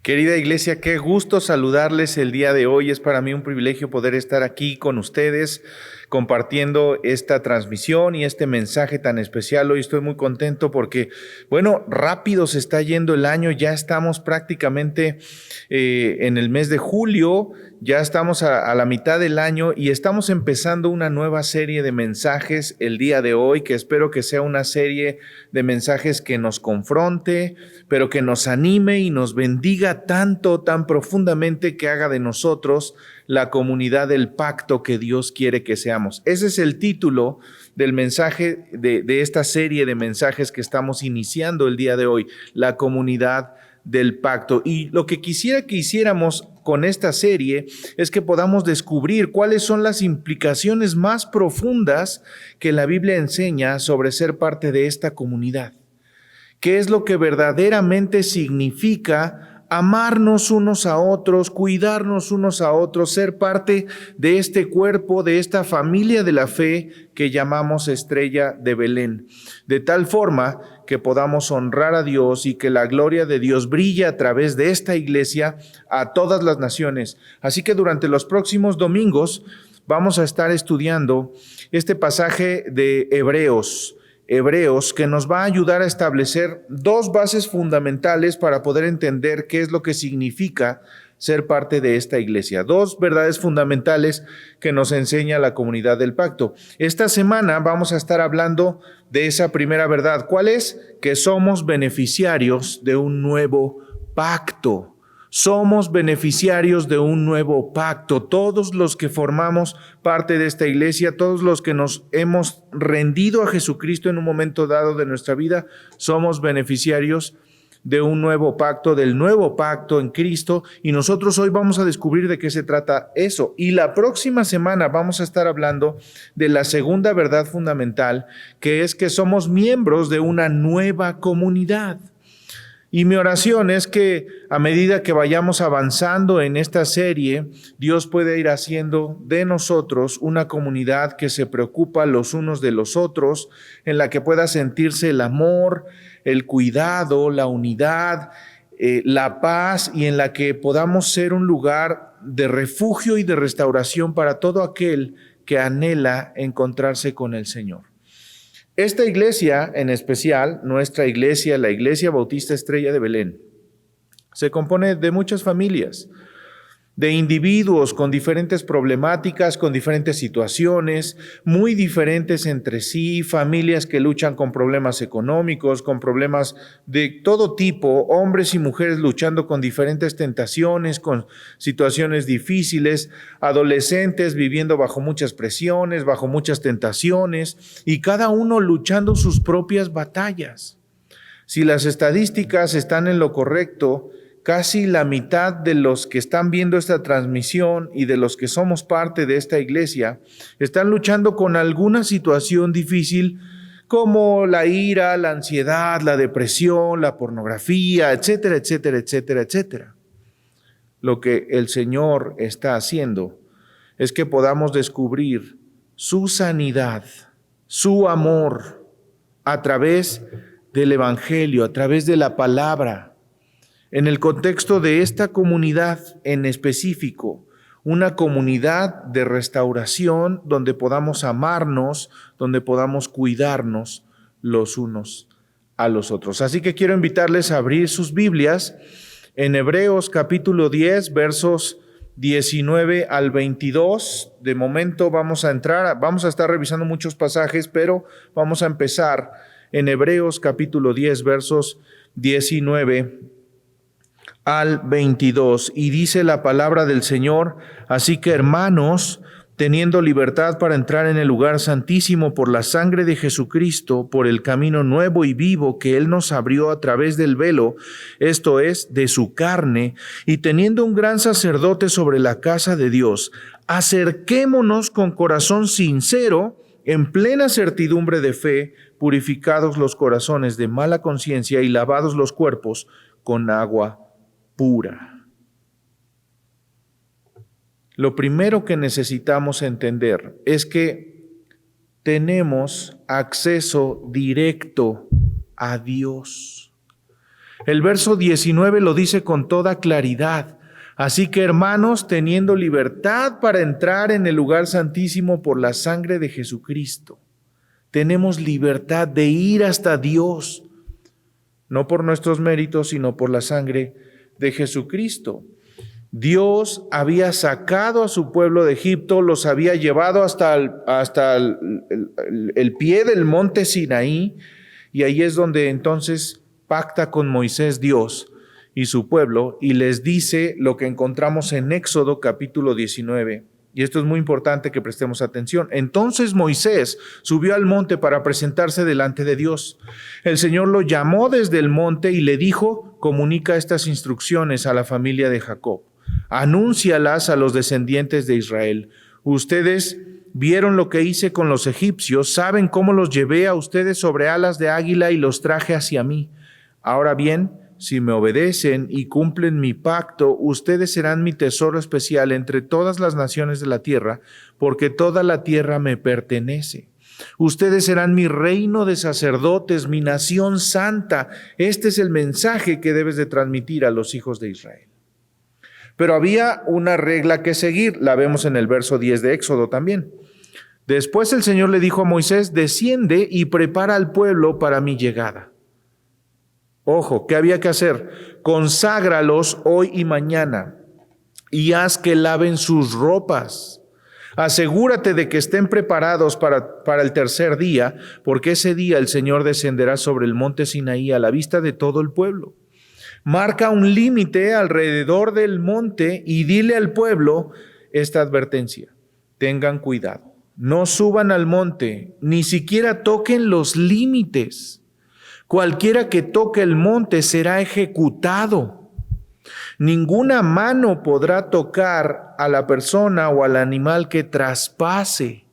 Querida iglesia, qué gusto saludarles el día de hoy. Es para mí un privilegio poder estar aquí con ustedes compartiendo esta transmisión y este mensaje tan especial. Hoy estoy muy contento porque, bueno, rápido se está yendo el año. Ya estamos prácticamente en el mes de julio, ya estamos a la mitad del año y estamos empezando una nueva serie de mensajes el día de hoy, que espero que sea una serie de mensajes que nos confronte, pero que nos anime y nos bendiga tanto, tan profundamente, que haga de nosotros la comunidad del pacto que Dios quiere que seamos. Ese es el título del mensaje de esta serie de mensajes que estamos iniciando el día de hoy, la comunidad del pacto. Y lo que quisiera que hiciéramos con esta serie es que podamos descubrir cuáles son las implicaciones más profundas que la Biblia enseña sobre ser parte de esta comunidad. ¿Qué es lo que verdaderamente significa amarnos unos a otros, cuidarnos unos a otros, ser parte de este cuerpo, de esta familia de la fe que llamamos Estrella de Belén? De tal forma que podamos honrar a Dios y que la gloria de Dios brille a través de esta iglesia a todas las naciones. Así que durante los próximos domingos vamos a estar estudiando este pasaje de Hebreos, que nos va a ayudar a establecer dos bases fundamentales para poder entender qué es lo que significa ser parte de esta iglesia. Dos verdades fundamentales que nos enseña la comunidad del pacto. Esta semana vamos a estar hablando de esa primera verdad. ¿Cuál es? Que somos beneficiarios de un nuevo pacto. Somos beneficiarios de un nuevo pacto. Todos los que formamos parte de esta iglesia, todos los que nos hemos rendido a Jesucristo en un momento dado de nuestra vida, somos beneficiarios de un nuevo pacto, del nuevo pacto en Cristo. Y nosotros hoy vamos a descubrir de qué se trata eso. Y la próxima semana vamos a estar hablando de la segunda verdad fundamental, que es que somos miembros de una nueva comunidad. Y mi oración es que a medida que vayamos avanzando en esta serie, Dios puede ir haciendo de nosotros una comunidad que se preocupa los unos de los otros, en la que pueda sentirse el amor, el cuidado, la unidad, la paz, y en la que podamos ser un lugar de refugio y de restauración para todo aquel que anhela encontrarse con el Señor. Esta iglesia en especial, nuestra iglesia, la Iglesia Bautista Estrella de Belén, se compone de muchas familias, de individuos con diferentes problemáticas, con diferentes situaciones, muy diferentes entre sí, familias que luchan con problemas económicos, con problemas de todo tipo, hombres y mujeres luchando con diferentes tentaciones, con situaciones difíciles, adolescentes viviendo bajo muchas presiones, bajo muchas tentaciones, y cada uno luchando sus propias batallas. Si las estadísticas están en lo correcto, casi la mitad de los que están viendo esta transmisión y de los que somos parte de esta iglesia están luchando con alguna situación difícil, como la ira, la ansiedad, la depresión, la pornografía, etcétera, etcétera, etcétera, etcétera. Lo que el Señor está haciendo es que podamos descubrir su sanidad, su amor, a través del Evangelio, a través de la palabra. En el contexto de esta comunidad en específico, una comunidad de restauración donde podamos amarnos, donde podamos cuidarnos los unos a los otros. Así que quiero invitarles a abrir sus Biblias en Hebreos capítulo 10, versos 19 al 22. De momento vamos a estar revisando muchos pasajes, pero vamos a empezar en Hebreos capítulo 10, versos 19 al 22, y dice la palabra del Señor: así que, hermanos, teniendo libertad para entrar en el lugar santísimo por la sangre de Jesucristo, por el camino nuevo y vivo que Él nos abrió a través del velo, esto es, de su carne, y teniendo un gran sacerdote sobre la casa de Dios, acerquémonos con corazón sincero, en plena certidumbre de fe, purificados los corazones de mala conciencia y lavados los cuerpos con agua pura. Lo primero que necesitamos entender es que tenemos acceso directo a Dios. El verso 19 lo dice con toda claridad. Así que, hermanos, teniendo libertad para entrar en el lugar santísimo por la sangre de Jesucristo, tenemos libertad de ir hasta Dios, no por nuestros méritos, sino por la sangre de Jesucristo. Dios había sacado a su pueblo de Egipto, los había llevado hasta el pie del monte Sinaí, y ahí es donde entonces pacta con Moisés Dios y su pueblo, y les dice lo que encontramos en Éxodo capítulo 19. Y esto es muy importante que prestemos atención. Entonces Moisés subió al monte para presentarse delante de Dios. El Señor lo llamó desde el monte y le dijo: comunica estas instrucciones a la familia de Jacob. Anúncialas a los descendientes de Israel. Ustedes vieron lo que hice con los egipcios, saben cómo los llevé a ustedes sobre alas de águila y los traje hacia mí. Ahora bien, si me obedecen y cumplen mi pacto, ustedes serán mi tesoro especial entre todas las naciones de la tierra, porque toda la tierra me pertenece. Ustedes serán mi reino de sacerdotes, mi nación santa. Este es el mensaje que debes de transmitir a los hijos de Israel. Pero había una regla que seguir, la vemos en el verso 10 de Éxodo también. Después el Señor le dijo a Moisés: desciende y prepara al pueblo para mi llegada. Ojo, ¿qué había que hacer? Conságralos hoy y mañana y haz que laven sus ropas. Asegúrate de que estén preparados para el tercer día, porque ese día el Señor descenderá sobre el monte Sinaí a la vista de todo el pueblo. Marca un límite alrededor del monte y dile al pueblo esta advertencia: tengan cuidado, no suban al monte, ni siquiera toquen los límites. Cualquiera que toque el monte será ejecutado. Ninguna mano podrá tocar a la persona o al animal que traspase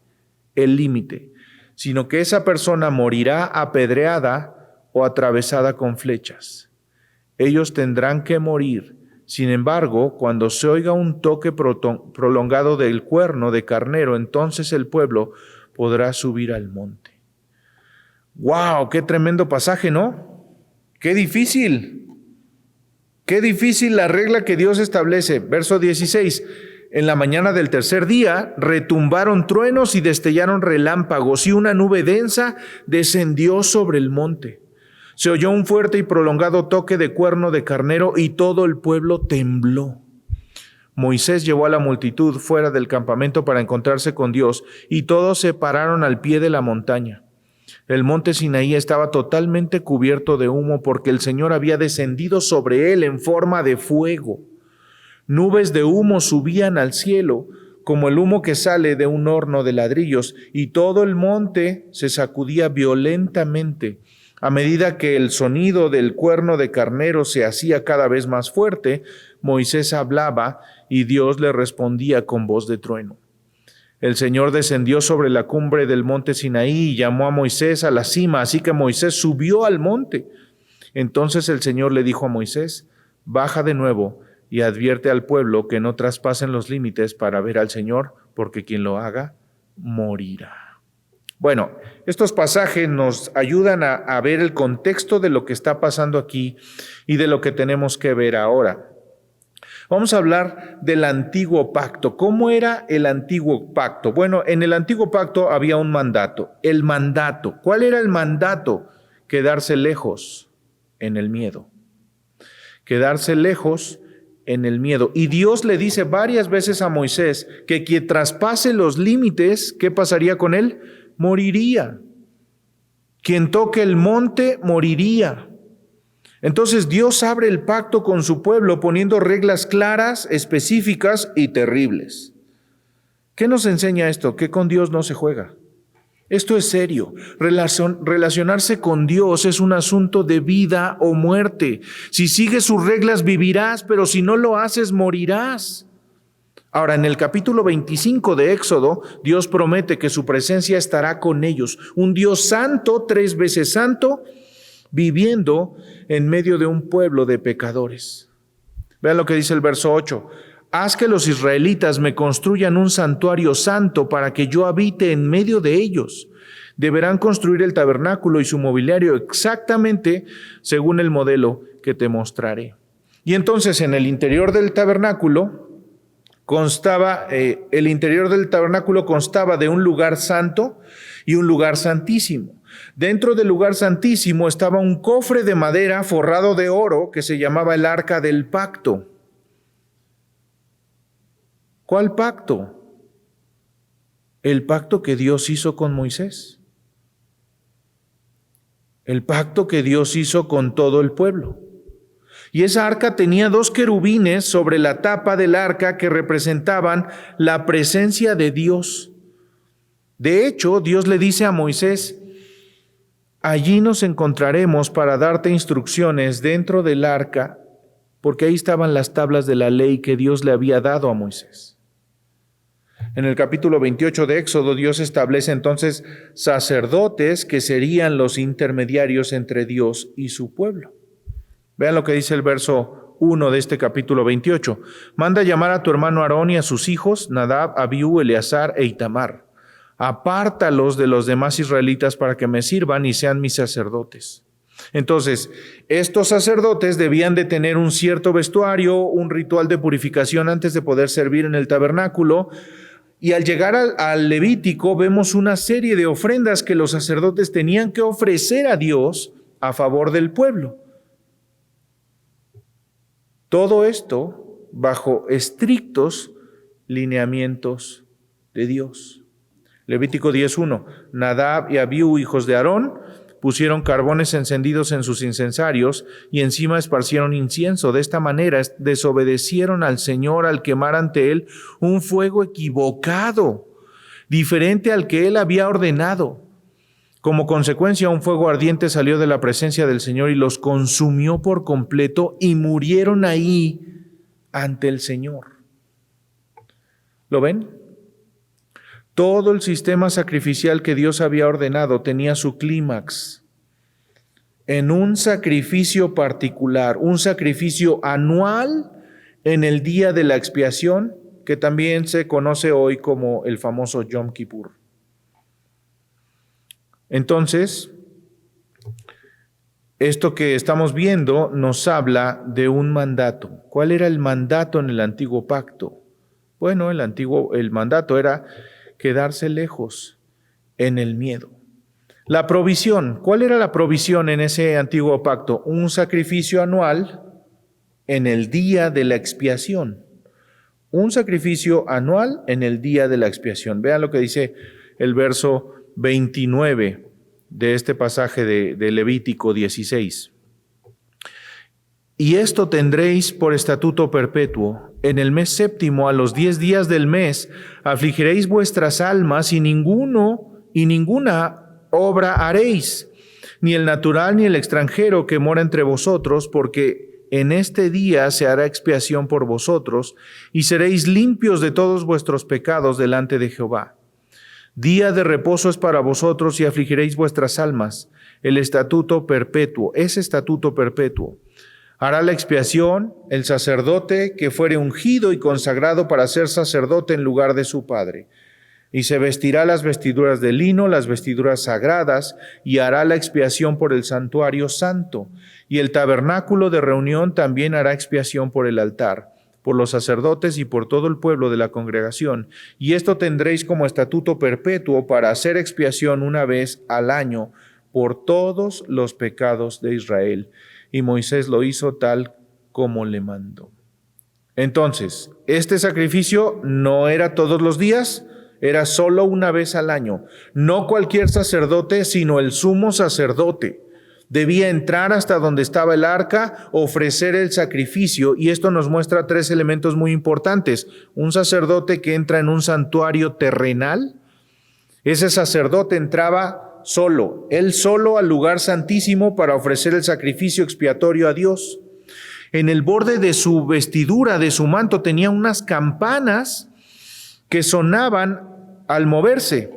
el límite, sino que esa persona morirá apedreada o atravesada con flechas. Ellos tendrán que morir. Sin embargo, cuando se oiga un toque prolongado del cuerno de carnero, entonces el pueblo podrá subir al monte. ¡Wow! ¡Qué tremendo pasaje!, ¿no? ¡Qué difícil! ¡Qué difícil la regla que Dios establece! Verso 16. En la mañana del tercer día retumbaron truenos y destellaron relámpagos, y una nube densa descendió sobre el monte. Se oyó un fuerte y prolongado toque de cuerno de carnero y todo el pueblo tembló. Moisés llevó a la multitud fuera del campamento para encontrarse con Dios, y todos se pararon al pie de la montaña. El monte Sinaí estaba totalmente cubierto de humo porque el Señor había descendido sobre él en forma de fuego. Nubes de humo subían al cielo, como el humo que sale de un horno de ladrillos, y todo el monte se sacudía violentamente. A medida que el sonido del cuerno de carnero se hacía cada vez más fuerte, Moisés hablaba y Dios le respondía con voz de trueno. El Señor descendió sobre la cumbre del monte Sinaí y llamó a Moisés a la cima, así que Moisés subió al monte. Entonces el Señor le dijo a Moisés: baja de nuevo y advierte al pueblo que no traspasen los límites para ver al Señor, porque quien lo haga morirá. Bueno, estos pasajes nos ayudan a ver el contexto de lo que está pasando aquí y de lo que tenemos que ver ahora. Vamos a hablar del antiguo pacto. ¿Cómo era el antiguo pacto? Bueno, en el antiguo pacto había un mandato. El mandato. ¿Cuál era el mandato? Quedarse lejos en el miedo. Quedarse lejos en el miedo. Y Dios le dice varias veces a Moisés que quien traspase los límites, ¿qué pasaría con él? Moriría. Quien toque el monte moriría. Entonces Dios abre el pacto con su pueblo poniendo reglas claras, específicas y terribles. ¿Qué nos enseña esto? Que con Dios no se juega. Esto es serio. Relacionarse con Dios es un asunto de vida o muerte. Si sigues sus reglas vivirás, pero si no lo haces morirás. Ahora, en el capítulo 25 de Éxodo, Dios promete que su presencia estará con ellos. Un Dios santo, 3 veces santo, viviendo en medio de un pueblo de pecadores. Vean lo que dice el verso 8. Haz que los israelitas me construyan un santuario santo para que yo habite en medio de ellos. Deberán construir el tabernáculo y su mobiliario exactamente según el modelo que te mostraré. Y entonces en el interior del tabernáculo constaba de un lugar santo y un lugar santísimo. Dentro del lugar santísimo estaba un cofre de madera forrado de oro que se llamaba el Arca del Pacto. ¿Cuál pacto? El pacto que Dios hizo con Moisés. El pacto que Dios hizo con todo el pueblo. Y esa arca tenía 2 querubines sobre la tapa del arca que representaban la presencia de Dios. De hecho, Dios le dice a Moisés: allí nos encontraremos para darte instrucciones dentro del arca, porque ahí estaban las tablas de la ley que Dios le había dado a Moisés. En el capítulo 28 de Éxodo, Dios establece entonces sacerdotes que serían los intermediarios entre Dios y su pueblo. Vean lo que dice el verso 1 de este capítulo 28. Manda llamar a tu hermano Aarón y a sus hijos, Nadab, Abiú, Eleazar e Itamar. Apártalos de los demás israelitas para que me sirvan y sean mis sacerdotes. Entonces, estos sacerdotes debían de tener un cierto vestuario, un ritual de purificación antes de poder servir en el tabernáculo. Y al llegar al Levítico vemos una serie de ofrendas que los sacerdotes tenían que ofrecer a Dios a favor del pueblo. Todo esto bajo estrictos lineamientos de Dios. Levítico 10:1. Nadab y Abiú, hijos de Aarón, pusieron carbones encendidos en sus incensarios y encima esparcieron incienso. De esta manera desobedecieron al Señor al quemar ante Él un fuego equivocado, diferente al que Él había ordenado. Como consecuencia, un fuego ardiente salió de la presencia del Señor y los consumió por completo y murieron ahí ante el Señor. ¿Lo ven? Todo el sistema sacrificial que Dios había ordenado tenía su clímax en un sacrificio particular, un sacrificio anual en el día de la expiación, que también se conoce hoy como el famoso Yom Kippur. Entonces, esto que estamos viendo nos habla de un mandato. ¿Cuál era el mandato en el antiguo pacto? Bueno, el mandato era quedarse lejos en el miedo. La provisión, ¿cuál era la provisión en ese antiguo pacto? Un sacrificio anual en el día de la expiación. Un sacrificio anual en el día de la expiación. Vean lo que dice el verso 29 de este pasaje de Levítico 16. Y esto tendréis por estatuto perpetuo. En el mes séptimo, a los 10 días del mes, afligiréis vuestras almas y ninguna obra haréis, ni el natural ni el extranjero que mora entre vosotros, porque en este día se hará expiación por vosotros y seréis limpios de todos vuestros pecados delante de Jehová. Día de reposo es para vosotros y afligiréis vuestras almas. El estatuto perpetuo, ese estatuto perpetuo. Hará la expiación el sacerdote que fuere ungido y consagrado para ser sacerdote en lugar de su padre. Y se vestirá las vestiduras de lino, las vestiduras sagradas, y hará la expiación por el santuario santo. Y el tabernáculo de reunión también hará expiación por el altar, por los sacerdotes y por todo el pueblo de la congregación. Y esto tendréis como estatuto perpetuo para hacer expiación una vez al año por todos los pecados de Israel. Y Moisés lo hizo tal como le mandó. Entonces, este sacrificio no era todos los días, era solo una vez al año. No cualquier sacerdote, sino el sumo sacerdote debía entrar hasta donde estaba el arca, ofrecer el sacrificio, y esto nos muestra 3 elementos muy importantes. Un sacerdote que entra en un santuario terrenal, ese sacerdote entraba él solo al lugar santísimo para ofrecer el sacrificio expiatorio a Dios. En el borde de su vestidura, de su manto, tenía unas campanas que sonaban al moverse.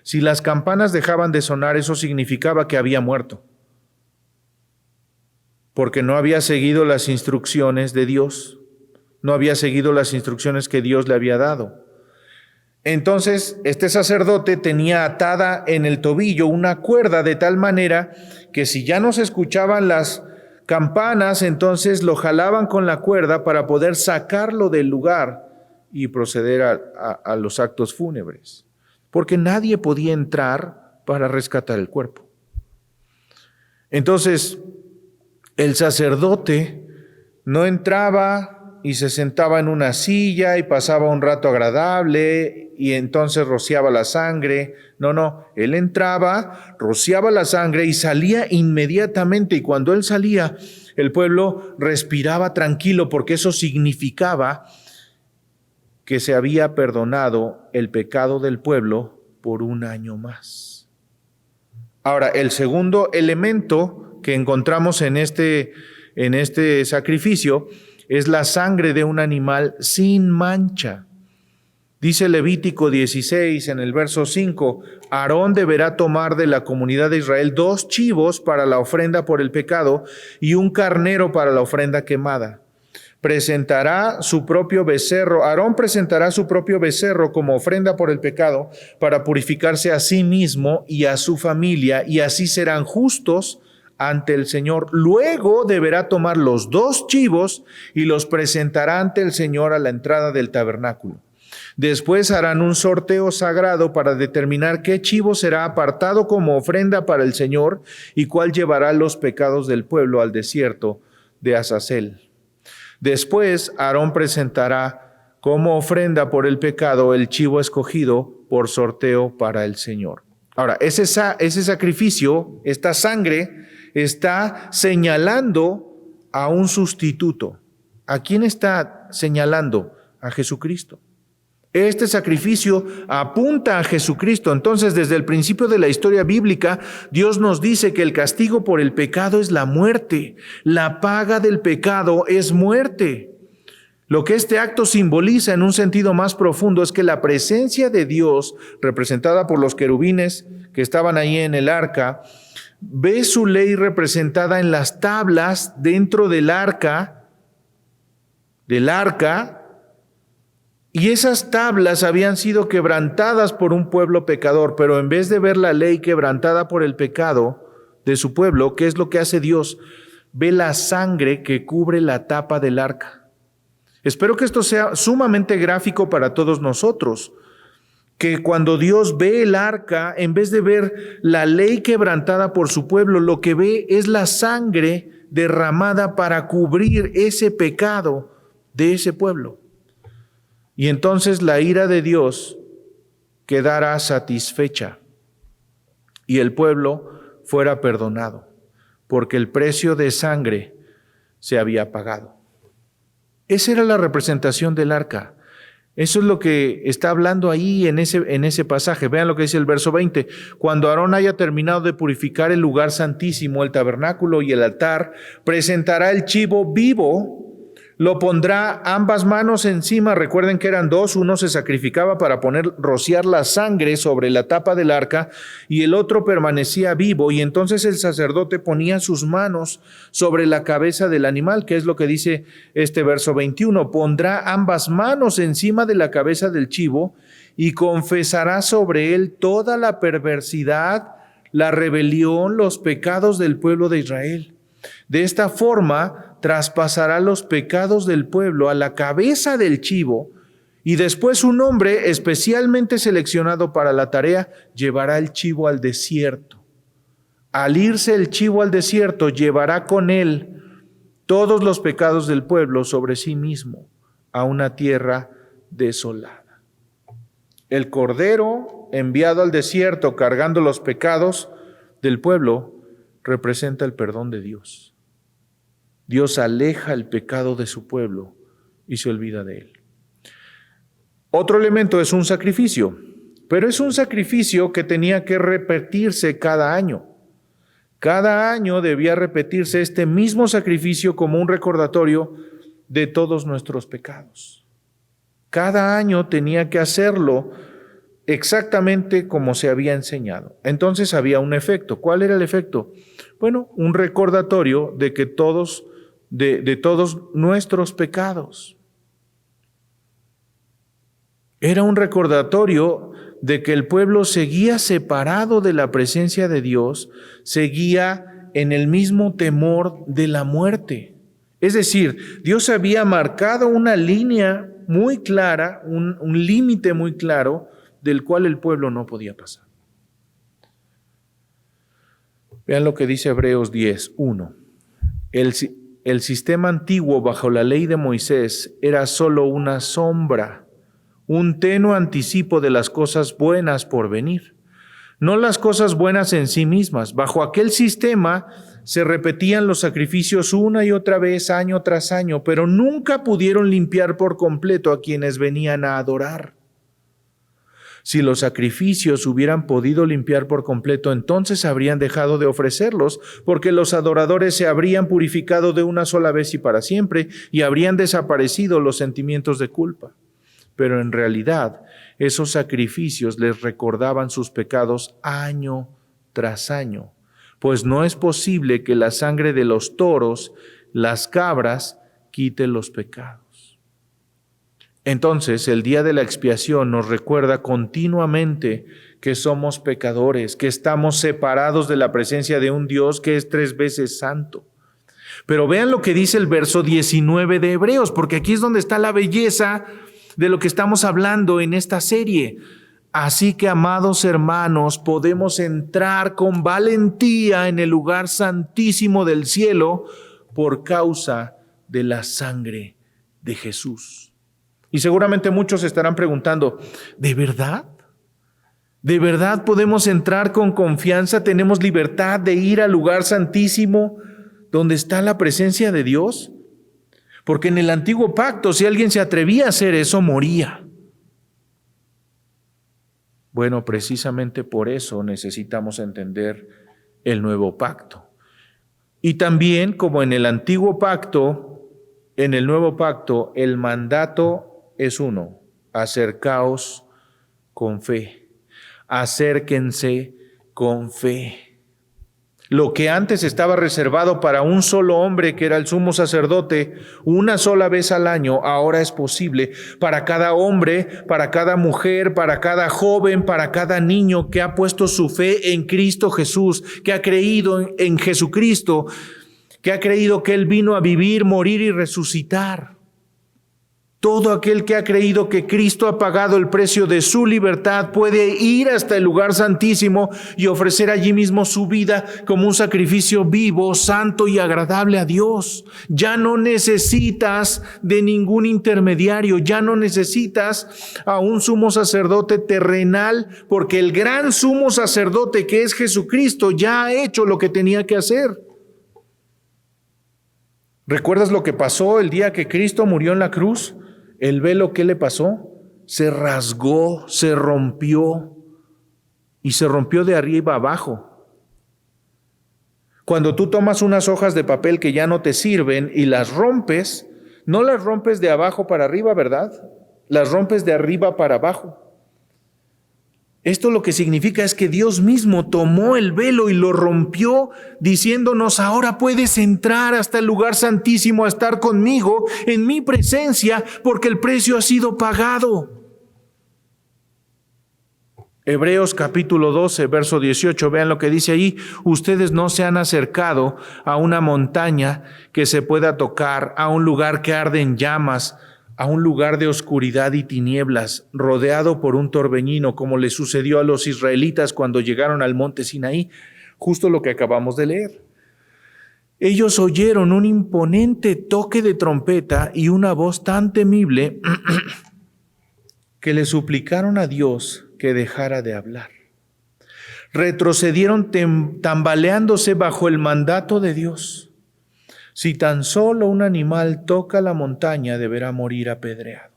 Si las campanas dejaban de sonar, eso significaba que había muerto, porque no había seguido las instrucciones de Dios, no había seguido las instrucciones que Dios le había dado. Entonces, este sacerdote tenía atada en el tobillo una cuerda de tal manera que si ya no se escuchaban las campanas, entonces lo jalaban con la cuerda para poder sacarlo del lugar y proceder a los actos fúnebres, porque nadie podía entrar para rescatar el cuerpo. Entonces, el sacerdote no entraba y se sentaba en una silla y pasaba un rato agradable y entonces rociaba la sangre. No, él entraba, rociaba la sangre y salía inmediatamente. Y cuando él salía, el pueblo respiraba tranquilo, porque eso significaba que se había perdonado el pecado del pueblo por un año más. Ahora, el segundo elemento que encontramos en este sacrificio es la sangre de un animal sin mancha. Dice Levítico 16 en el verso 5, Aarón deberá tomar de la comunidad de Israel 2 chivos para la ofrenda por el pecado y un carnero para la ofrenda quemada. Presentará su propio becerro. Aarón presentará su propio becerro como ofrenda por el pecado para purificarse a sí mismo y a su familia, y así serán justos ante el Señor. Luego deberá tomar los 2 chivos y los presentará ante el Señor a la entrada del tabernáculo. Después harán un sorteo sagrado para determinar qué chivo será apartado como ofrenda para el Señor y cuál llevará los pecados del pueblo al desierto de Azazel. Después Aarón presentará como ofrenda por el pecado el chivo escogido por sorteo para el Señor. Ahora, ese sacrificio, esta sangre, está señalando a un sustituto. ¿A quién está señalando? A Jesucristo. Este sacrificio apunta a Jesucristo. Entonces, desde el principio de la historia bíblica, Dios nos dice que el castigo por el pecado es la muerte. La paga del pecado es muerte. Lo que este acto simboliza en un sentido más profundo es que la presencia de Dios, representada por los querubines que estaban ahí en el arca, ve su ley representada en las tablas dentro del arca, y esas tablas habían sido quebrantadas por un pueblo pecador, pero en vez de ver la ley quebrantada por el pecado de su pueblo, ¿qué es lo que hace Dios? Ve la sangre que cubre la tapa del arca. Espero que esto sea sumamente gráfico para todos nosotros, que cuando Dios ve el arca, en vez de ver la ley quebrantada por su pueblo, lo que ve es la sangre derramada para cubrir ese pecado de ese pueblo. Y entonces la ira de Dios quedará satisfecha y el pueblo fuera perdonado, porque el precio de sangre se había pagado. Esa era la representación del arca. Eso es lo que está hablando ahí en ese pasaje. Vean lo que dice el verso 20. Cuando Aarón haya terminado de purificar el lugar santísimo, el tabernáculo y el altar, presentará el chivo vivo, lo pondrá ambas manos encima. Recuerden que eran 2, uno se sacrificaba para rociar la sangre sobre la tapa del arca y el otro permanecía vivo, y entonces el sacerdote ponía sus manos sobre la cabeza del animal, que es lo que dice este verso 21. Pondrá ambas manos encima de la cabeza del chivo y confesará sobre él toda la perversidad, la rebelión, los pecados del pueblo de Israel. De esta forma traspasará los pecados del pueblo a la cabeza del chivo, y después un hombre especialmente seleccionado para la tarea llevará el chivo al desierto. Al irse el chivo al desierto, llevará con él todos los pecados del pueblo sobre sí mismo a una tierra desolada. El cordero enviado al desierto cargando los pecados del pueblo representa el perdón de Dios. Dios aleja el pecado de su pueblo y se olvida de él. Otro elemento es un sacrificio, pero es un sacrificio que tenía que repetirse cada año. Cada año debía repetirse este mismo sacrificio como un recordatorio de todos nuestros pecados. Cada año tenía que hacerlo exactamente como se había enseñado. Entonces había un efecto. ¿Cuál era el efecto? Bueno, un recordatorio de que todos nuestros pecados. Era un recordatorio de que el pueblo seguía separado de la presencia de Dios, seguía en el mismo temor de la muerte. Es decir, Dios había marcado una línea muy clara, un límite muy claro, del cual el pueblo no podía pasar. Vean lo que dice Hebreos 10:1. El sistema antiguo bajo la ley de Moisés era solo una sombra, un tenue anticipo de las cosas buenas por venir, no las cosas buenas en sí mismas. Bajo aquel sistema se repetían los sacrificios una y otra vez, año tras año, pero nunca pudieron limpiar por completo a quienes venían a adorar. Si los sacrificios hubieran podido limpiar por completo, entonces habrían dejado de ofrecerlos, porque los adoradores se habrían purificado de una sola vez y para siempre, y habrían desaparecido los sentimientos de culpa. Pero en realidad, esos sacrificios les recordaban sus pecados año tras año, pues no es posible que la sangre de los toros, las cabras, quite los pecados. Entonces, el día de la expiación nos recuerda continuamente que somos pecadores, que estamos separados de la presencia de un Dios que es 3 veces santo. Pero vean lo que dice el verso 19 de Hebreos, porque aquí es donde está la belleza de lo que estamos hablando en esta serie. Así que, amados hermanos, podemos entrar con valentía en el lugar santísimo del cielo por causa de la sangre de Jesús. Y seguramente muchos estarán preguntando, ¿de verdad? ¿De verdad podemos entrar con confianza? ¿Tenemos libertad de ir al lugar santísimo donde está la presencia de Dios? Porque en el antiguo pacto, si alguien se atrevía a hacer eso, moría. Bueno, precisamente por eso necesitamos entender el nuevo pacto. Y también, como en el antiguo pacto, en el nuevo pacto, el mandato es uno: acercaos con fe, acérquense con fe. Lo que antes estaba reservado para un solo hombre, que era el sumo sacerdote, una sola vez al año, ahora es posible para cada hombre, para cada mujer, para cada joven, para cada niño que ha puesto su fe en Cristo Jesús, que ha creído en Jesucristo, que ha creído que Él vino a vivir, morir y resucitar. Todo aquel que ha creído que Cristo ha pagado el precio de su libertad puede ir hasta el lugar santísimo y ofrecer allí mismo su vida como un sacrificio vivo, santo y agradable a Dios. Ya no necesitas de ningún intermediario, ya no necesitas a un sumo sacerdote terrenal, porque el gran sumo sacerdote, que es Jesucristo, ya ha hecho lo que tenía que hacer. ¿Recuerdas lo que pasó el día que Cristo murió en la cruz? El velo, ¿qué le pasó? Se rasgó, se rompió, y se rompió de arriba abajo. Cuando tú tomas unas hojas de papel que ya no te sirven y las rompes, no las rompes de abajo para arriba, ¿verdad? Las rompes de arriba para abajo. Esto lo que significa es que Dios mismo tomó el velo y lo rompió, diciéndonos: ahora puedes entrar hasta el lugar santísimo a estar conmigo en mi presencia, porque el precio ha sido pagado. Hebreos capítulo 12, verso 18, vean lo que dice ahí: ustedes no se han acercado a una montaña que se pueda tocar, a un lugar que arde en llamas, a un lugar de oscuridad y tinieblas, rodeado por un torbellino, como le sucedió a los israelitas cuando llegaron al monte Sinaí, justo lo que acabamos de leer. Ellos oyeron un imponente toque de trompeta y una voz tan temible que le suplicaron a Dios que dejara de hablar. Retrocedieron tambaleándose bajo el mandato de Dios. Si tan solo un animal toca la montaña, deberá morir apedreado.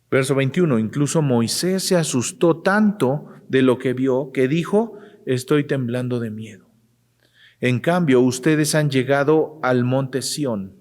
Verso 21, incluso Moisés se asustó tanto de lo que vio que dijo: estoy temblando de miedo. En cambio, ustedes han llegado al monte Sión,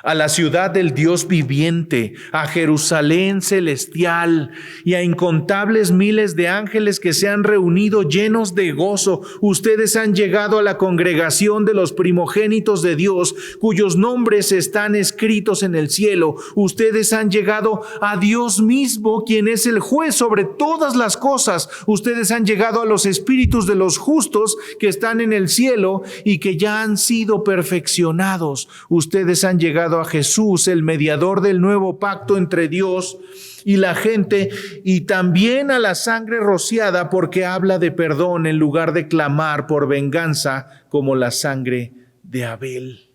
a la ciudad del Dios viviente, a Jerusalén celestial y a incontables miles de ángeles que se han reunido llenos de gozo. Ustedes han llegado a la congregación de los primogénitos de Dios, cuyos nombres están escritos en el cielo. Ustedes han llegado a Dios mismo, quien es el juez sobre todas las cosas. Ustedes han llegado a los espíritus de los justos que están en el cielo y que ya han sido perfeccionados. Ustedes han llegado a Jesús, el mediador del nuevo pacto entre Dios y la gente, y también a la sangre rociada, porque habla de perdón en lugar de clamar por venganza como la sangre de Abel.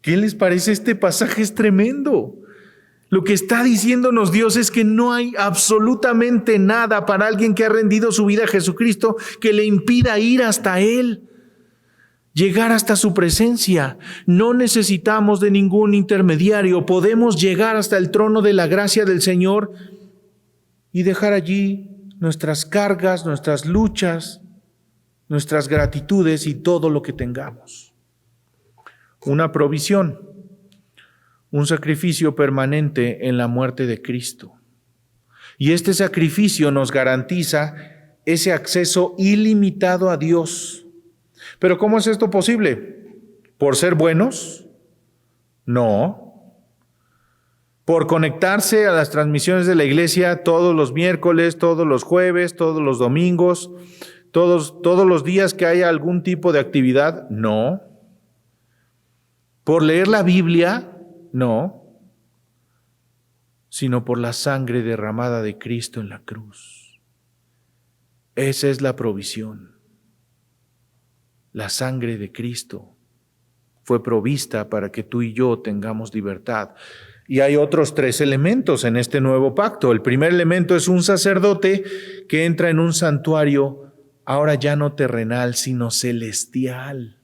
¿Qué les parece este pasaje? Es tremendo. Lo que está diciéndonos Dios es que no hay absolutamente nada para alguien que ha rendido su vida a Jesucristo que le impida ir hasta Él, llegar hasta su presencia. No necesitamos de ningún intermediario. Podemos llegar hasta el trono de la gracia del Señor y dejar allí nuestras cargas, nuestras luchas, nuestras gratitudes y todo lo que tengamos. Una provisión, un sacrificio permanente en la muerte de Cristo. Y este sacrificio nos garantiza ese acceso ilimitado a Dios. ¿Pero cómo es esto posible? ¿Por ser buenos? No. ¿Por conectarse a las transmisiones de la iglesia todos los miércoles, todos los jueves, todos los domingos, todos los días que haya algún tipo de actividad? No. ¿Por leer la Biblia? No. Sino por la sangre derramada de Cristo en la cruz. Esa es la provisión. La sangre de Cristo fue provista para que tú y yo tengamos libertad. Y hay otros 3 elementos en este nuevo pacto. El primer elemento es un sacerdote que entra en un santuario, ahora ya no terrenal, sino celestial.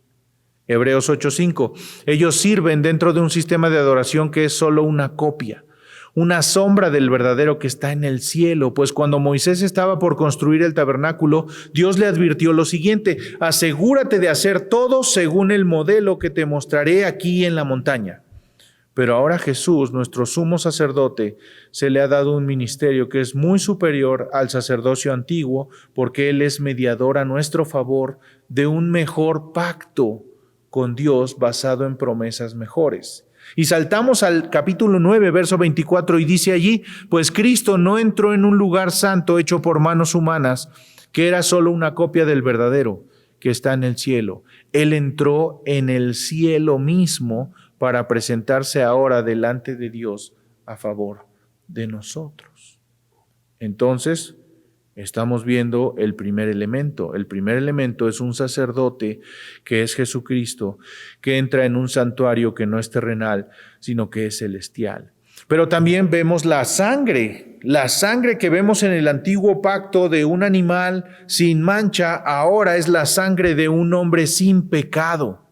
Hebreos 8:5. Ellos sirven dentro de un sistema de adoración que es solo una copia, una sombra del verdadero que está en el cielo, pues cuando Moisés estaba por construir el tabernáculo, Dios le advirtió lo siguiente: asegúrate de hacer todo según el modelo que te mostraré aquí en la montaña. Pero ahora Jesús, nuestro sumo sacerdote, se le ha dado un ministerio que es muy superior al sacerdocio antiguo, porque Él es mediador a nuestro favor de un mejor pacto con Dios basado en promesas mejores. Y saltamos al capítulo 9, verso 24, y dice allí: pues Cristo no entró en un lugar santo hecho por manos humanas, que era solo una copia del verdadero que está en el cielo. Él entró en el cielo mismo para presentarse ahora delante de Dios a favor de nosotros. Entonces, estamos viendo el primer elemento. El primer elemento es un sacerdote que es Jesucristo, que entra en un santuario que no es terrenal, sino que es celestial. Pero también vemos la sangre que vemos en el antiguo pacto de un animal sin mancha, ahora es la sangre de un hombre sin pecado.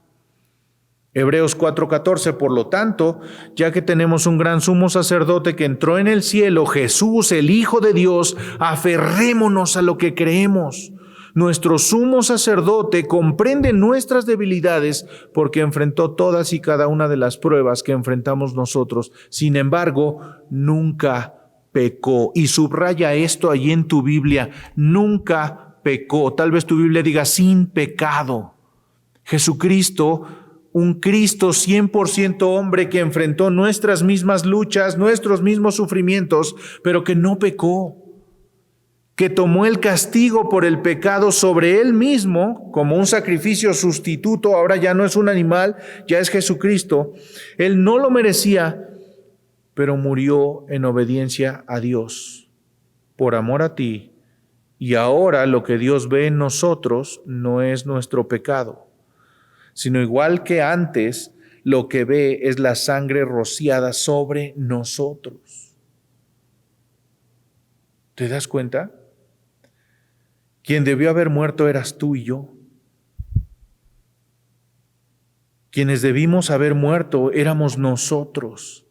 Hebreos 4:14, por lo tanto, ya que tenemos un gran sumo sacerdote que entró en el cielo, Jesús, el Hijo de Dios, aferrémonos a lo que creemos. Nuestro sumo sacerdote comprende nuestras debilidades porque enfrentó todas y cada una de las pruebas que enfrentamos nosotros. Sin embargo, nunca pecó. Y subraya esto allí en tu Biblia: nunca pecó. Tal vez tu Biblia diga sin pecado. Jesucristo, un Cristo 100% hombre que enfrentó nuestras mismas luchas, nuestros mismos sufrimientos, pero que no pecó, que tomó el castigo por el pecado sobre Él mismo como un sacrificio sustituto. Ahora ya no es un animal, ya es Jesucristo. Él no lo merecía, pero murió en obediencia a Dios, por amor a ti. Y ahora lo que Dios ve en nosotros no es nuestro pecado, sino igual que antes, lo que ve es la sangre rociada sobre nosotros. ¿Te das cuenta? Quien debió haber muerto eras tú y yo. Quienes debimos haber muerto éramos nosotros,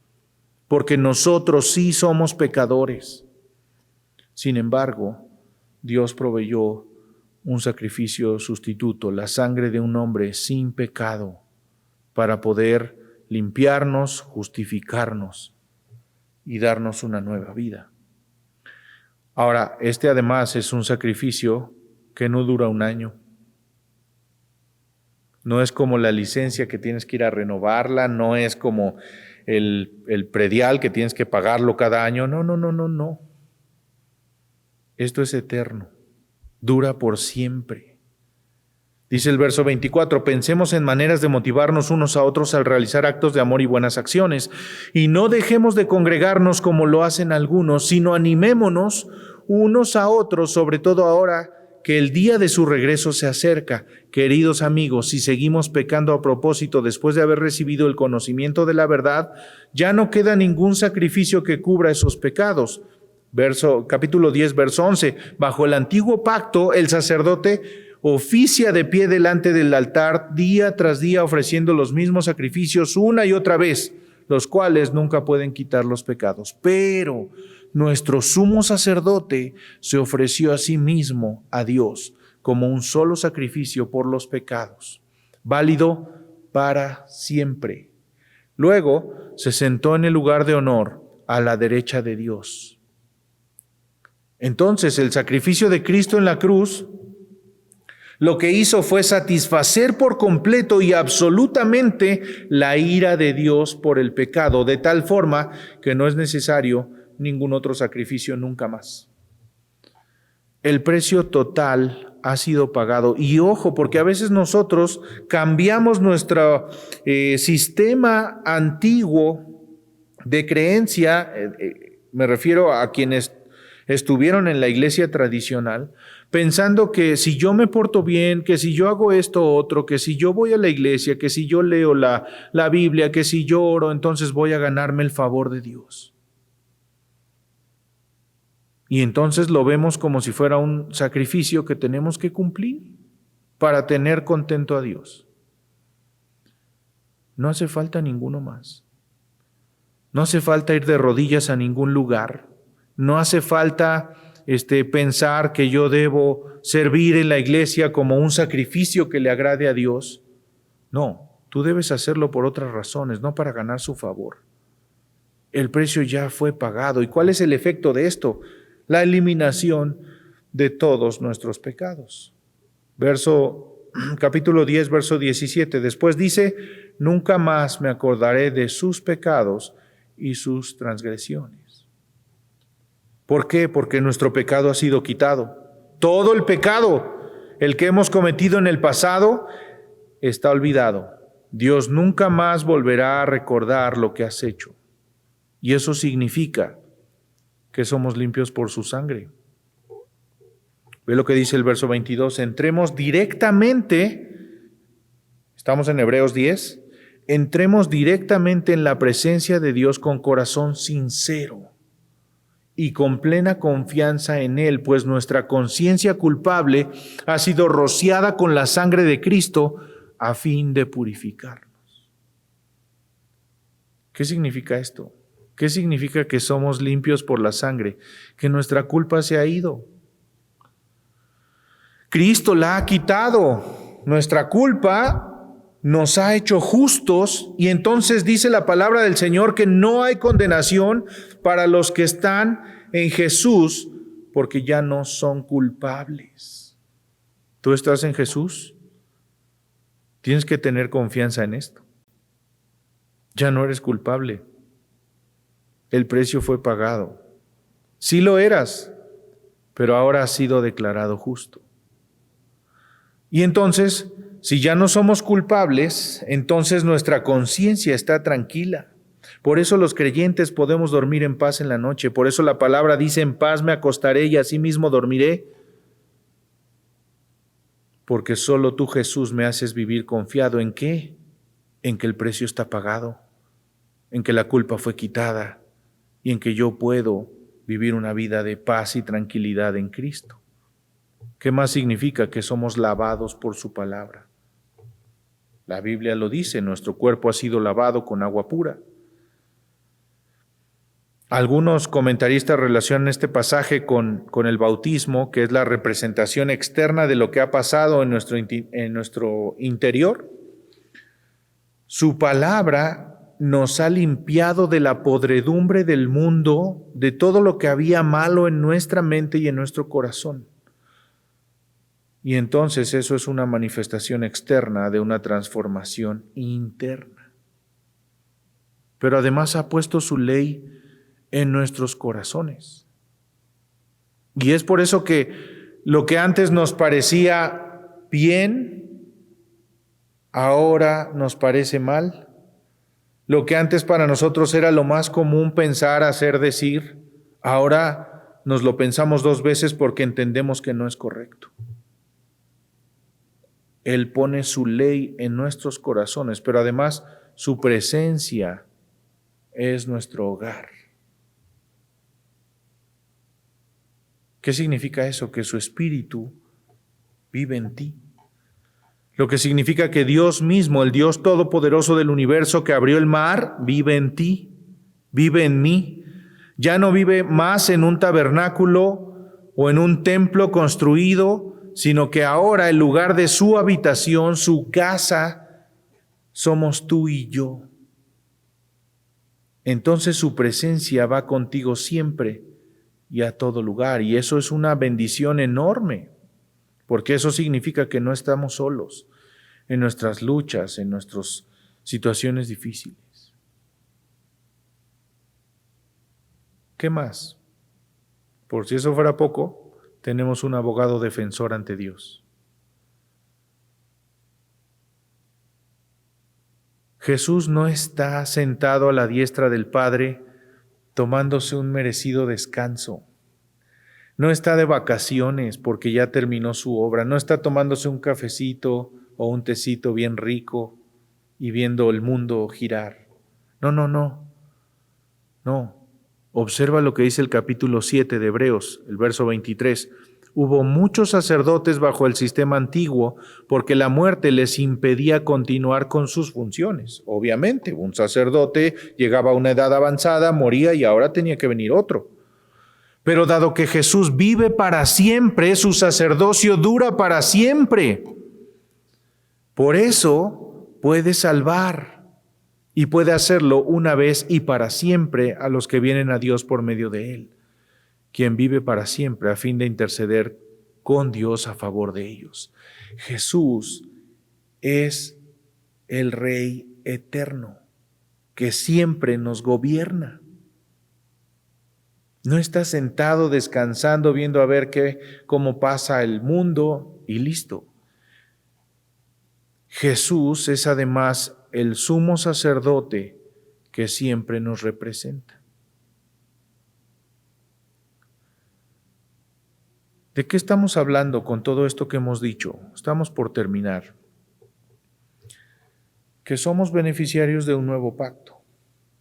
porque nosotros sí somos pecadores. Sin embargo, Dios proveyó un sacrificio sustituto, la sangre de un hombre sin pecado, para poder limpiarnos, justificarnos y darnos una nueva vida. Ahora, este además es un sacrificio que no dura un año. No es como la licencia que tienes que ir a renovarla, no es como el predial que tienes que pagarlo cada año. No. Esto es eterno, dura por siempre. Dice el verso 24, pensemos en maneras de motivarnos unos a otros al realizar actos de amor y buenas acciones, y no dejemos de congregarnos como lo hacen algunos, sino animémonos unos a otros, sobre todo ahora que el día de su regreso se acerca. Queridos amigos, si seguimos pecando a propósito después de haber recibido el conocimiento de la verdad, ya no queda ningún sacrificio que cubra esos pecados. Capítulo 10, verso 11. Bajo el antiguo pacto, el sacerdote oficia de pie delante del altar día tras día ofreciendo los mismos sacrificios una y otra vez, los cuales nunca pueden quitar los pecados. Pero nuestro sumo sacerdote se ofreció a sí mismo a Dios como un solo sacrificio por los pecados, válido para siempre. Luego se sentó en el lugar de honor a la derecha de Dios. Entonces, el sacrificio de Cristo en la cruz lo que hizo fue satisfacer por completo y absolutamente la ira de Dios por el pecado, de tal forma que no es necesario ningún otro sacrificio nunca más. El precio total ha sido pagado. Y ojo, porque a veces nosotros cambiamos nuestro sistema antiguo de creencia, me refiero a quienes estuvieron en la iglesia tradicional, pensando que si yo me porto bien, que si yo hago esto o otro, que si yo voy a la iglesia, que si yo leo la Biblia, que si yo oro, entonces voy a ganarme el favor de Dios. Y entonces lo vemos como si fuera un sacrificio que tenemos que cumplir para tener contento a Dios. No hace falta ninguno más. No hace falta ir de rodillas a ningún lugar. No hace falta pensar que yo debo servir en la iglesia como un sacrificio que le agrade a Dios. No, tú debes hacerlo por otras razones, no para ganar su favor. El precio ya fue pagado. ¿Y cuál es el efecto de esto? La eliminación de todos nuestros pecados. Capítulo 10, verso 17. Después dice, nunca más me acordaré de sus pecados y sus transgresiones. ¿Por qué? Porque nuestro pecado ha sido quitado. Todo el pecado, el que hemos cometido en el pasado, está olvidado. Dios nunca más volverá a recordar lo que has hecho. Y eso significa que somos limpios por su sangre. Ve lo que dice el verso 22. Entremos directamente, estamos en Hebreos 10, entremos directamente en la presencia de Dios con corazón sincero y con plena confianza en Él, pues nuestra conciencia culpable ha sido rociada con la sangre de Cristo a fin de purificarnos. ¿Qué significa esto? ¿Qué significa que somos limpios por la sangre? Que nuestra culpa se ha ido. Cristo la ha quitado. Nuestra culpa nos ha hecho justos y entonces dice la palabra del Señor que no hay condenación para los que están en Jesús porque ya no son culpables. ¿Tú estás en Jesús? Tienes que tener confianza en esto. Ya no eres culpable. El precio fue pagado. Sí lo eras, pero ahora has sido declarado justo. Y entonces, si ya no somos culpables, entonces nuestra conciencia está tranquila. Por eso los creyentes podemos dormir en paz en la noche. Por eso la palabra dice, en paz me acostaré y asimismo dormiré. Porque solo tú, Jesús, me haces vivir confiado. ¿En qué? En que el precio está pagado, en que la culpa fue quitada y en que yo puedo vivir una vida de paz y tranquilidad en Cristo. ¿Qué más significa? Que somos lavados por su palabra. La Biblia lo dice, nuestro cuerpo ha sido lavado con agua pura. Algunos comentaristas relacionan este pasaje con el bautismo, que es la representación externa de lo que ha pasado en nuestro interior. Su palabra nos ha limpiado de la podredumbre del mundo, de todo lo que había malo en nuestra mente y en nuestro corazón. Y entonces eso es una manifestación externa de una transformación interna. Pero además ha puesto su ley en nuestros corazones. Y es por eso que lo que antes nos parecía bien, ahora nos parece mal. Lo que antes para nosotros era lo más común pensar, hacer, decir, ahora nos lo pensamos 2 veces porque entendemos que no es correcto. Él pone su ley en nuestros corazones, pero además su presencia es nuestro hogar. ¿Qué significa eso? Que su Espíritu vive en ti. Lo que significa que Dios mismo, el Dios todopoderoso del universo que abrió el mar, vive en ti, vive en mí. Ya no vive más en un tabernáculo o en un templo construido, sino que ahora el lugar de su habitación, su casa, somos tú y yo. Entonces su presencia va contigo siempre y a todo lugar, y eso es una bendición enorme, porque eso significa que no estamos solos en nuestras luchas, en nuestras situaciones difíciles. ¿Qué más? Por si eso fuera poco, tenemos un abogado defensor ante Dios. Jesús no está sentado a la diestra del Padre tomándose un merecido descanso. No está de vacaciones porque ya terminó su obra. No está tomándose un cafecito o un tecito bien rico y viendo el mundo girar. No. Observa lo que dice el capítulo 7 de Hebreos, el verso 23. Hubo muchos sacerdotes bajo el sistema antiguo porque la muerte les impedía continuar con sus funciones. Obviamente, un sacerdote llegaba a una edad avanzada, moría y ahora tenía que venir otro. Pero dado que Jesús vive para siempre, su sacerdocio dura para siempre. Por eso puede salvar y puede hacerlo una vez y para siempre a los que vienen a Dios por medio de Él, quien vive para siempre a fin de interceder con Dios a favor de ellos. Jesús es el Rey eterno que siempre nos gobierna. No está sentado descansando, viendo a ver cómo pasa el mundo y listo. Jesús es además el sumo sacerdote que siempre nos representa. ¿De qué estamos hablando con todo esto que hemos dicho? Estamos por terminar. Que somos beneficiarios de un nuevo pacto.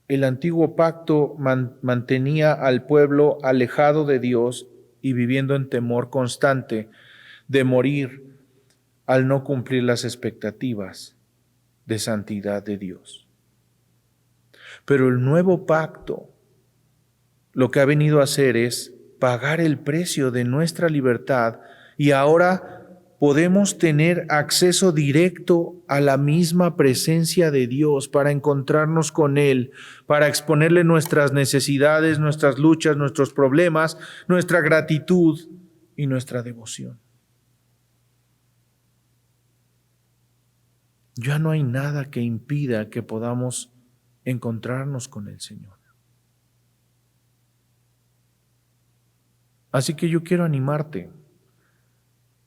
El antiguo pacto mantenía al pueblo alejado de Dios y viviendo en temor constante de morir al no cumplir las expectativas de santidad de Dios. Pero el nuevo pacto lo que ha venido a hacer es pagar el precio de nuestra libertad y ahora podemos tener acceso directo a la misma presencia de Dios para encontrarnos con Él, para exponerle nuestras necesidades, nuestras luchas, nuestros problemas, nuestra gratitud y nuestra devoción. Ya no hay nada que impida que podamos encontrarnos con el Señor. Así que yo quiero animarte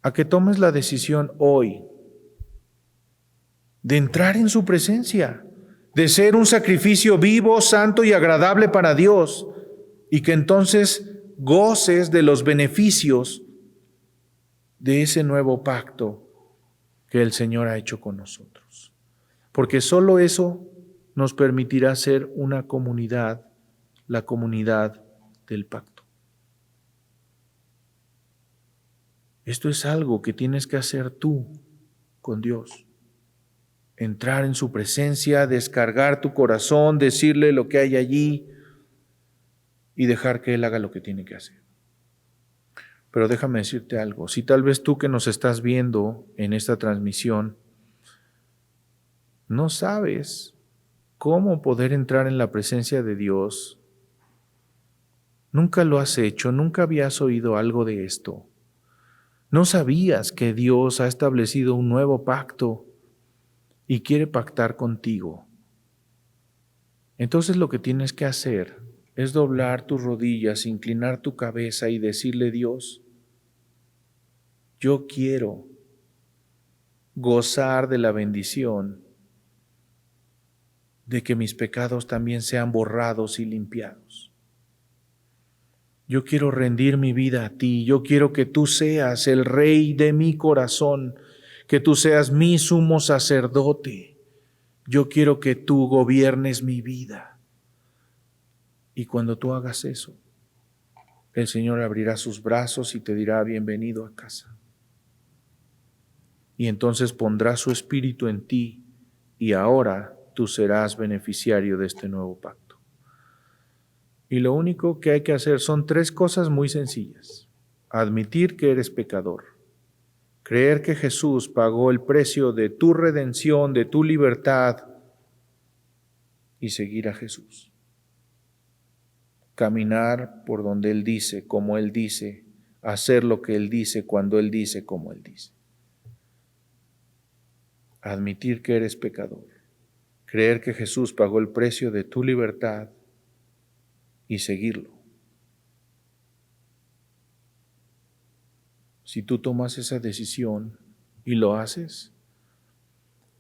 a que tomes la decisión hoy de entrar en su presencia, de ser un sacrificio vivo, santo y agradable para Dios, y que entonces goces de los beneficios de ese nuevo pacto que el Señor ha hecho con nosotros. Porque solo eso nos permitirá ser una comunidad, la comunidad del pacto. Esto es algo que tienes que hacer tú con Dios. Entrar en su presencia, descargar tu corazón, decirle lo que hay allí y dejar que Él haga lo que tiene que hacer. Pero déjame decirte algo, si tal vez tú que nos estás viendo en esta transmisión, no sabes cómo poder entrar en la presencia de Dios. Nunca lo has hecho, nunca habías oído algo de esto. No sabías que Dios ha establecido un nuevo pacto y quiere pactar contigo. Entonces lo que tienes que hacer es doblar tus rodillas, inclinar tu cabeza y decirle: Dios, yo quiero gozar de la bendición de que mis pecados también sean borrados y limpiados. Yo quiero rendir mi vida a ti. Yo quiero que tú seas el Rey de mi corazón, que tú seas mi sumo sacerdote. Yo quiero que tú gobiernes mi vida. Y cuando tú hagas eso, el Señor abrirá sus brazos y te dirá: bienvenido a casa. Y entonces pondrá su espíritu en ti y ahora tú serás beneficiario de este nuevo pacto. Y lo único que hay que hacer son 3 cosas muy sencillas: admitir que eres pecador, creer que Jesús pagó el precio de tu redención, de tu libertad, y seguir a Jesús. Caminar por donde Él dice, como Él dice, hacer lo que Él dice, cuando Él dice, como Él dice. Admitir que eres pecador, creer que Jesús pagó el precio de tu libertad y seguirlo. Si tú tomas esa decisión y lo haces,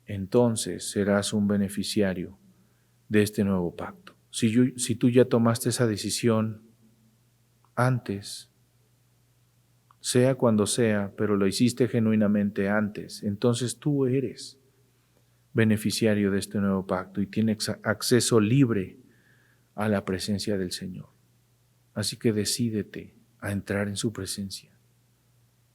entonces serás un beneficiario de este nuevo pacto. Si tú ya tomaste esa decisión antes, sea cuando sea, pero lo hiciste genuinamente antes, entonces tú eres beneficiario de este nuevo pacto y tienes acceso libre a la presencia del Señor. Así que decídete a entrar en su presencia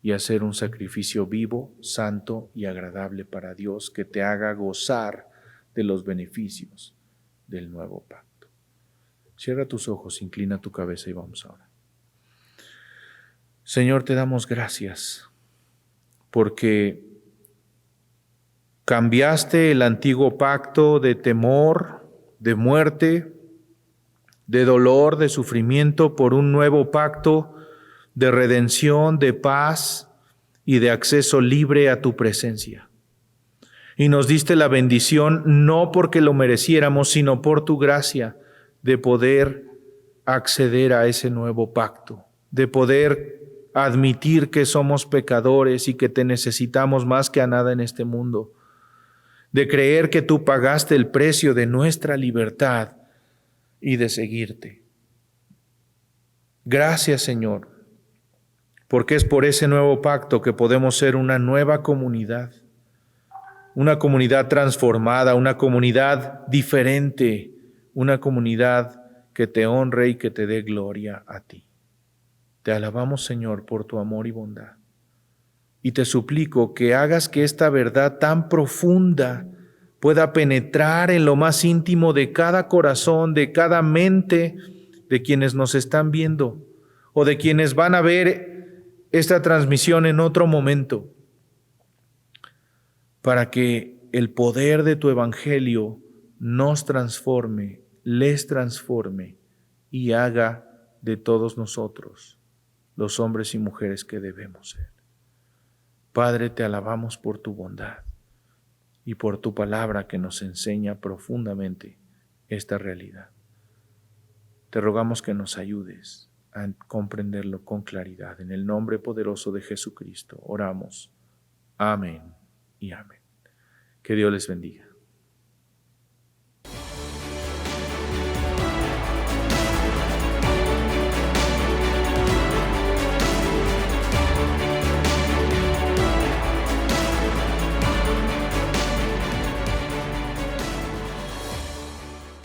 y hacer un sacrificio vivo, santo y agradable para Dios, que te haga gozar de los beneficios del nuevo pacto. Cierra tus ojos, inclina tu cabeza y vamos ahora. Señor, te damos gracias porque cambiaste el antiguo pacto de temor, de muerte, de dolor, de sufrimiento por un nuevo pacto de redención, de paz y de acceso libre a tu presencia. Y nos diste la bendición no porque lo mereciéramos, sino por tu gracia de poder acceder a ese nuevo pacto, de poder admitir que somos pecadores y que te necesitamos más que a nada en este mundo, de creer que tú pagaste el precio de nuestra libertad y de seguirte. Gracias, Señor, porque es por ese nuevo pacto que podemos ser una nueva comunidad transformada, una comunidad diferente, una comunidad que te honre y que te dé gloria a ti. Te alabamos, Señor, por tu amor y bondad. Y te suplico que hagas que esta verdad tan profunda pueda penetrar en lo más íntimo de cada corazón, de cada mente, de quienes nos están viendo o de quienes van a ver esta transmisión en otro momento, para que el poder de tu evangelio nos transforme, les transforme y haga de todos nosotros los hombres y mujeres que debemos ser. Padre, te alabamos por tu bondad y por tu palabra que nos enseña profundamente esta realidad. Te rogamos que nos ayudes a comprenderlo con claridad. En el nombre poderoso de Jesucristo oramos. Amén y amén. Que Dios les bendiga.